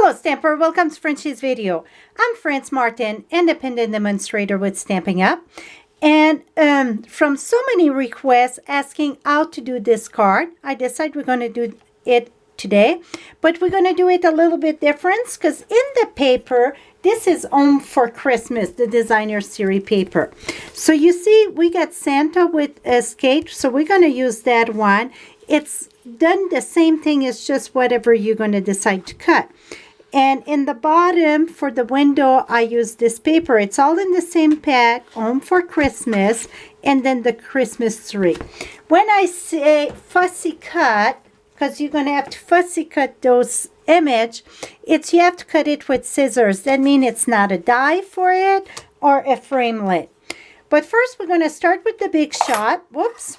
Hello Stamper, welcome to Frenchie's video. I'm Frances Martin, independent demonstrator with Stampin' Up. And from so many requests asking how to do this card, I decided we're going to do it today. But we're going to do it a little bit different because in the paper, this is Home for Christmas, the designer series paper. So you see, we got Santa with a skate, so we're going to use that one. It's done the same thing as just whatever you're going to decide to cut. And in the bottom for the window, I use this paper. It's all in the same pack, Home for Christmas, and then the Christmas tree. When I say fussy cut, because you're going to have to fussy cut those image, it's you have to cut it with scissors. That means it's not a die for it or a framelit. But first, we're going to start with the big shot. Whoops.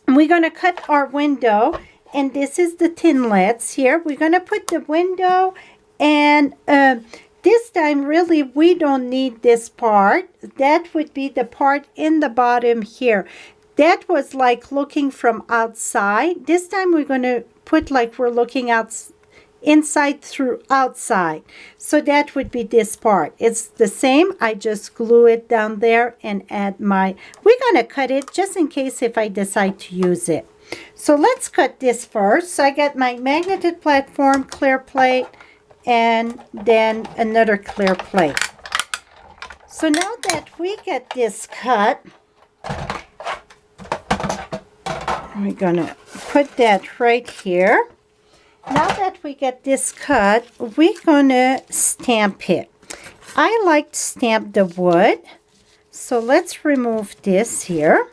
We're going to cut our window, and this is the tinlets here. We're going to put the window, and this time, really, we don't need this part. That would be the part in the bottom here. That was like looking from outside. This time, we're going to put like we're looking out inside through outside. So that would be this part. It's the same. I just glue it down there and add my... We're going to cut it just in case if I decide to use it. So let's cut this first. So I got my magneted platform, clear plate, and then another clear plate. So now that we get this cut, we're going to put that right here. Now that we get this cut, we're going to stamp it. I like to stamp the wood. So let's remove this here.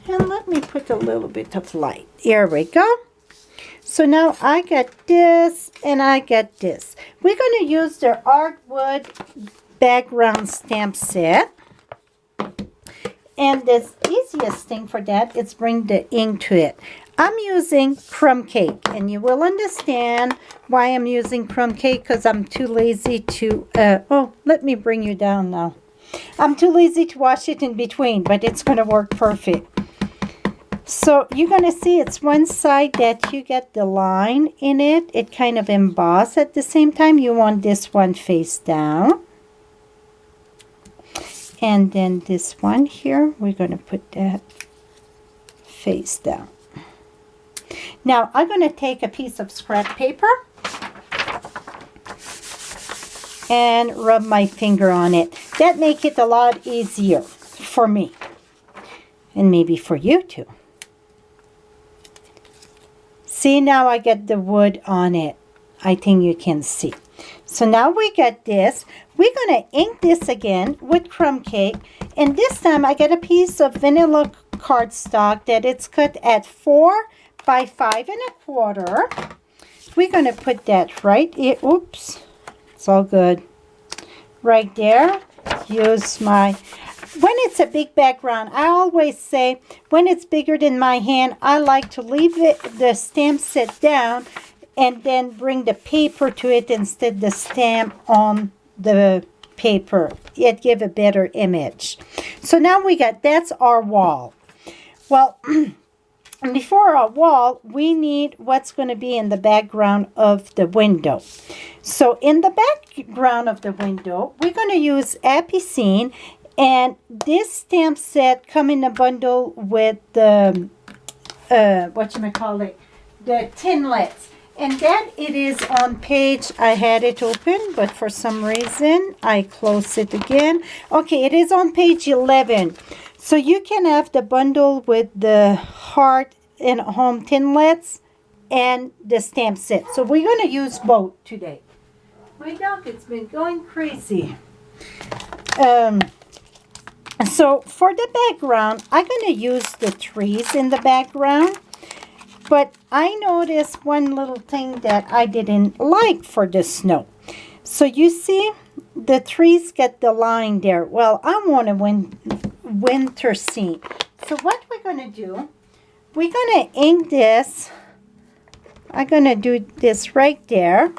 And let me put a little bit of light. Here we go. So now I get this and I get this. We're going to use the Hardwood background stamp set. And the easiest thing for that is bring the ink to it. I'm using crumb cake, and you will understand why I'm using crumb cake because I'm too lazy to, let me bring you down now. I'm too lazy to wash it in between, but it's going to work perfect. So you're going to see it's one side that you get the line in it. It kind of embossed at the same time. You want this one face down. And then this one here, we're going to put that face down. Now, I'm going to take a piece of scrap paper and rub my finger on it. That makes it a lot easier for me. And maybe for you too. See, now I get the wood on it. I think you can see. So now we get this. We're going to ink this again with crumb cake. And this time I get a piece of vanilla cardstock that it's cut at 4 by 5 1/4. We're going to put that right here. Oops. It's all good. Right there. Use my... When it's a big background, I always say when it's bigger than my hand, I like to leave the stamp set down and then bring the paper to it instead the stamp on the paper. It gives a better image. So now we got, that's our wall. Well, before our wall, we need what's going to be in the background of the window. So in the background of the window, we're going to use Apicine, and this stamp set come in a bundle with the, the tinlets. And that it is on page, I had it open, but for some reason, I closed it again. Okay, it is on page 11. So you can have the bundle with the heart and home tinlets and the stamp set. So we're going to use both today. My dog, it's been going crazy. So for the background, I'm going to use the trees in the background. But I noticed one little thing that I didn't like for the snow. So you see, the trees get the line there. Well, I want a winter scene. So what we're going to do, we're going to ink this. I'm going to do this right there.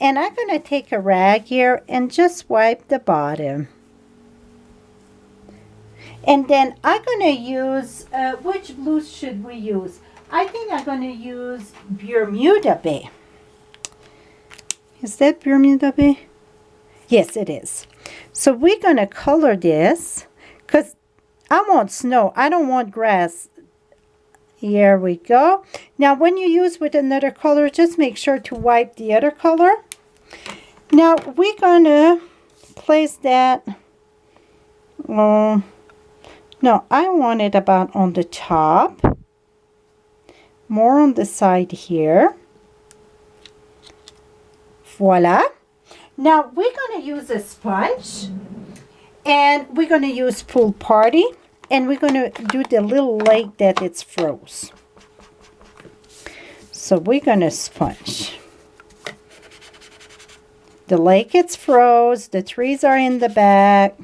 And I'm going to take a rag here and just wipe the bottom. And then I'm going to use, which blue should we use? I think I'm going to use Bermuda Bay. Is that Bermuda Bay? Yes, it is. So we're going to color this because I want snow. I don't want grass. Here we go. Now, when you use with another color, just make sure to wipe the other color. Now, we're going to place that. No, I want it about on the top. More on the side here. Voila. Now, we're going to use a sponge. And we're going to use Pool Party. And we're going to do the little lake that it's froze. So we're going to sponge. The lake it's froze. The trees are in the back.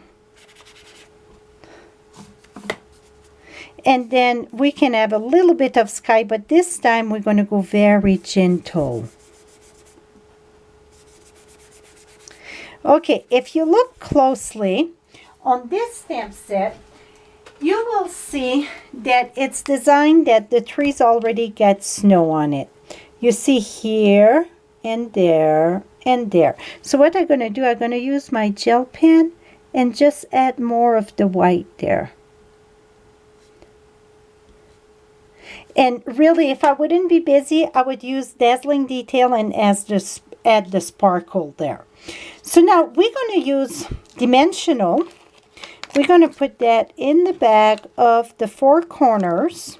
And then we can have a little bit of sky, but this time we're going to go very gentle. Okay, if you look closely on this stamp set, you will see that it's designed that the trees already get snow on it. You see here and there and there. So what I'm going to do, I'm going to use my gel pen and just add more of the white there. And really, if I wouldn't be busy, I would use Dazzling Detail and add the sparkle there. So now we're going to use Dimensional. We're going to put that in the back of the four corners.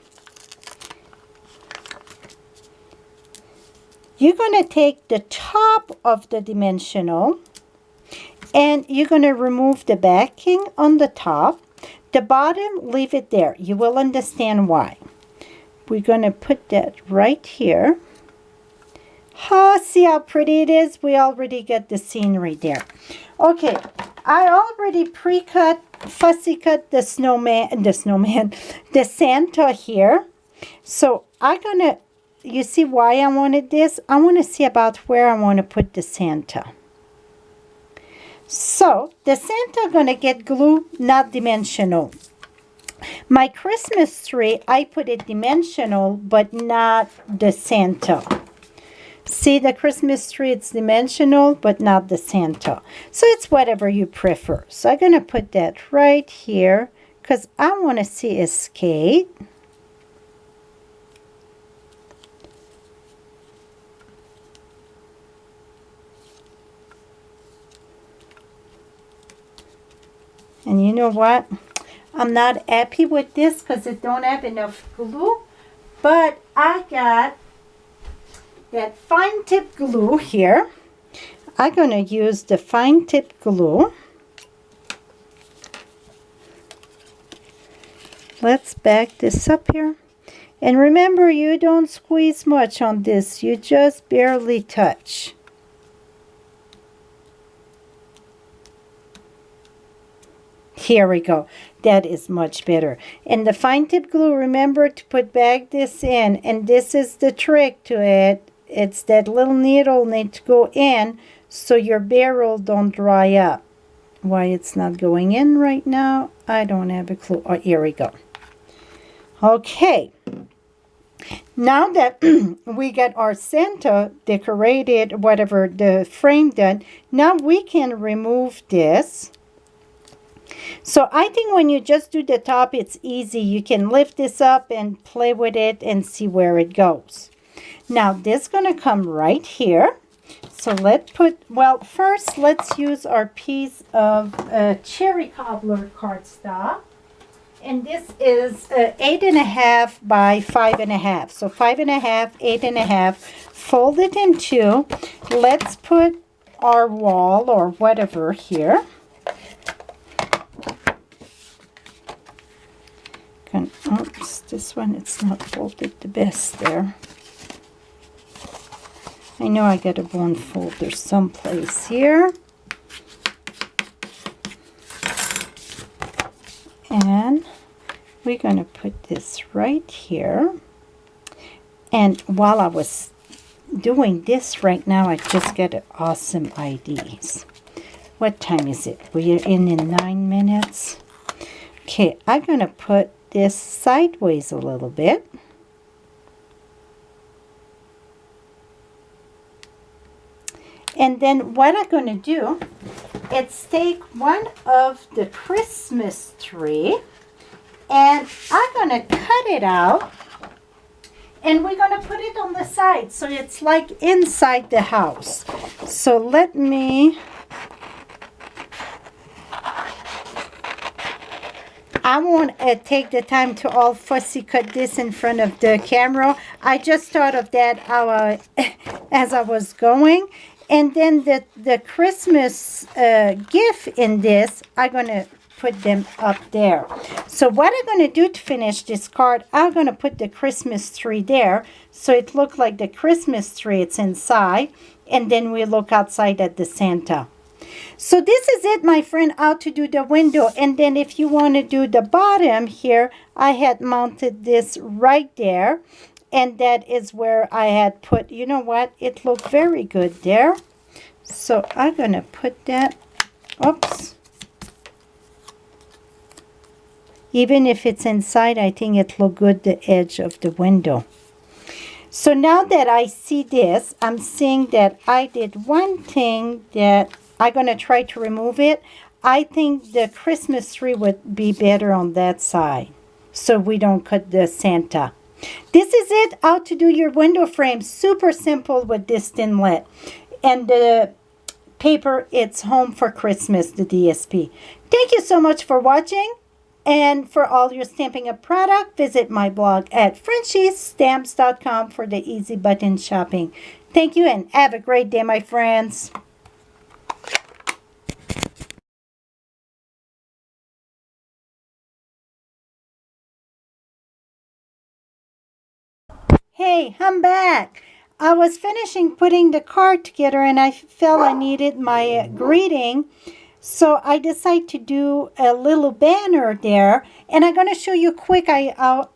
You're going to take the top of the Dimensional and you're going to remove the backing on the top. The bottom, leave it there. You will understand why. We're going to put that right here. Oh, see how pretty it is? We already get the scenery there. Okay, I already pre-cut, fussy cut the the Santa here. So I'm going to, you see why I wanted this? I want to see about where I want to put the Santa. So the Santa going to get glue, not dimensional. My Christmas tree, I put it dimensional, but not the Santa. See the Christmas tree, it's dimensional, but not the Santa. So it's whatever you prefer. So I'm going to put that right here because I want to see a skate. And you know what? I'm not happy with this because it don't have enough glue. But I got that fine tip glue here. I'm going to use the fine tip glue. Let's back this up here. And remember, you don't squeeze much on this. You just barely touch. Here we go. That is much better. And the fine tip glue, remember to put back this in. And this is the trick to it. It's that little needle needs to go in so your barrel don't dry up. Why it's not going in right now, I don't have a clue. Oh, here we go. Okay. Now that we got our Santa decorated, whatever, the frame done, now we can remove this. So I think when you just do the top, it's easy. You can lift this up and play with it and see where it goes. Now this is going to come right here. So let's put, well, first let's use our piece of cherry cobbler cardstock. And this is 8.5 by 5.5. So 5.5, 8.5. Fold it in two. Let's put our wall or whatever here. Oops, this one, it's not folded the best there. I know I got a bone folder someplace here. And we're going to put this right here. And while I was doing this right now, I just got an awesome ideas. What time is it? We're in 9 minutes. Okay, I'm going to put this sideways a little bit. And then what I'm going to do is take one of the Christmas tree and I'm going to cut it out and we're going to put it on the side so it's like inside the house. So let me... I won't take the time to all fussy cut this in front of the camera. I just thought of that as I was going. And then the Christmas gift in this, I'm going to put them up there. So what I'm going to do to finish this card, I'm going to put the Christmas tree there. So it looks like the Christmas tree, it's inside. And then we look outside at the Santa. So this is it, my friend, how to do the window. And then if you want to do the bottom here, I had mounted this right there. And that is where I had put, you know what, it looked very good there. So I'm going to put that, oops. Even if it's inside, I think it looked good, the edge of the window. So now that I see this, I'm seeing that I did one thing that I'm going to try to remove it. I think the Christmas tree would be better on that side, so we don't cut the Santa. This is it, how to do your window frame. Super simple with this Thinlit. And the paper, it's Home for Christmas, the DSP. Thank you so much for watching. And for all your Stampin' Up! Product, visit my blog at Frenchiestamps.com for the easy button shopping. Thank you and have a great day, my friends. Hey, I'm back. I was finishing putting the card together and I felt I needed my greeting. So I decided to do a little banner there. And I'm going to show you quick how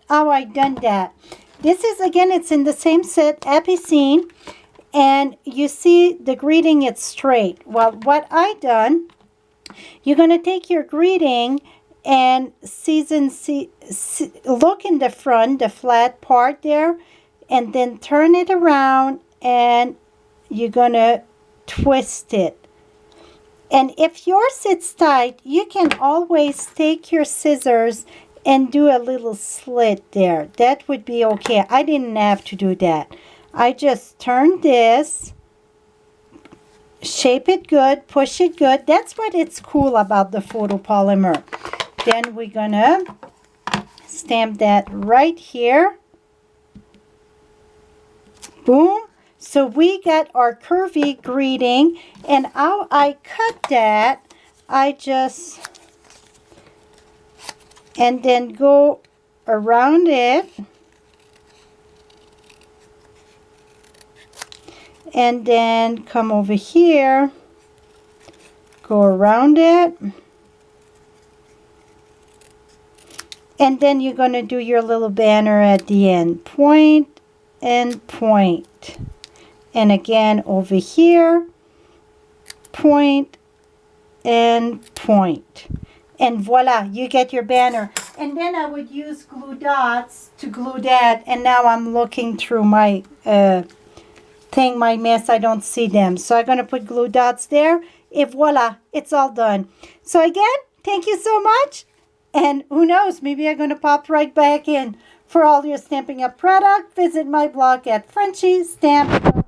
I done that. This is, again, it's in the same set, Happy Scene. And you see the greeting, it's straight. Well, what I done, you're going to take your greeting and look in the front, the flat part there, and then turn it around and you're going to twist it. And if yours sits tight, you can always take your scissors and do a little slit there. That would be okay. I didn't have to do that. I just turned this, shape it good, push it good. That's what it's cool about the photopolymer. Then we're gonna stamp that right here. Boom. So we got our curvy greeting. And how I cut that, I just, and then go around it. And then come over here, go around it. And then you're going to do your little banner at the end. Point and point. And again over here, point and point. And voila, you get your banner. And then I would use glue dots to glue that. And now I'm looking through my thing, my mess, I don't see them. So I'm going to put glue dots there. And voila, it's all done. So again, thank you so much. And who knows, maybe I'm going to pop right back in. For all your Stampin' Up! Product, visit my blog at Frenchiestamps.com.